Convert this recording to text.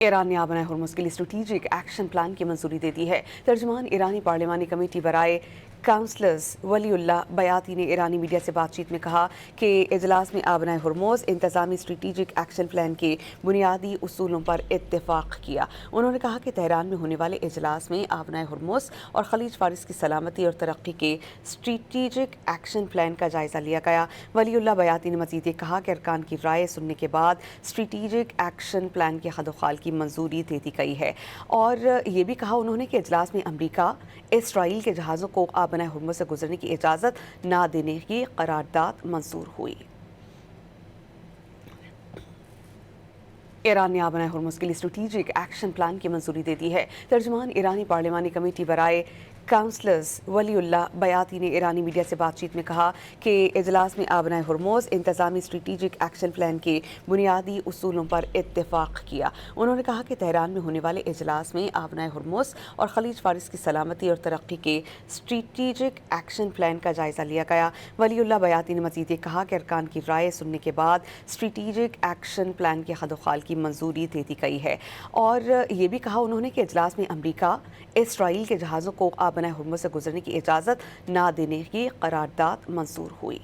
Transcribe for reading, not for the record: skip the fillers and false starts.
ایران نے آبنائے ہرمز کے لیے اسٹریٹجک ایکشن پلان کی منظوری دے دی ہے۔ ترجمان ایرانی پارلیمانی کمیٹی برائے کاؤنسلرز ولی اللہ بیاتی نے ایرانی میڈیا سے بات چیت میں کہا کہ اجلاس میں آبنائے ہرمز انتظامی اسٹریٹجک ایکشن پلان کے بنیادی اصولوں پر اتفاق کیا۔ انہوں نے کہا کہ تہران میں ہونے والے اجلاس میں آبنائے ہرمز اور خلیج فارس کی سلامتی اور ترقی کے اسٹریٹجک ایکشن پلان کا جائزہ لیا گیا۔ ولی اللہ بیاتی نے مزید یہ کہا کہ ارکان کی رائے سننے کے بعد اسٹریٹجک ایکشن پلان کے خد و خال کی منظوری دے دی گئی ہے، اور یہ بھی کہا انہوں نے کہ اجلاس میں امریکہ اسرائیل کے جہازوں کو آبنائے ہرمز سے گزرنے کی اجازت نہ دینے کی قرارداد منظور ہوئی۔ ایران نے آبنائے ہرمز کے لیے اسٹریٹجک ایکشن پلان کی منظوری دے دی ہے۔ ترجمان ایرانی پارلیمانی کمیٹی برائے کاؤنسلرز ولی اللہ بیاتی نے ایرانی میڈیا سے بات چیت میں کہا کہ اجلاس میں آبنائے ہرمز انتظامی اسٹریٹجک ایکشن پلان کے بنیادی اصولوں پر اتفاق کیا۔ انہوں نے کہا کہ تہران میں ہونے والے اجلاس میں آبنائے ہرمز اور خلیج فارس کی سلامتی اور ترقی کے اسٹریٹجک ایکشن پلان کا جائزہ لیا گیا۔ ولی اللہ بیاتی نے مزید یہ کہا کہ ارکان کی رائے سننے کے بعد اسٹریٹجک ایکشن پلان کے خد و خال کی منظوری دے دی گئی ہے، اور یہ بھی کہا انہوں نے کہ اجلاس میں امریکہ اسرائیل کے جہازوں کو آبنائے ہرمز سے گزرنے کی اجازت نہ دینے کی قرارداد منظور ہوئی۔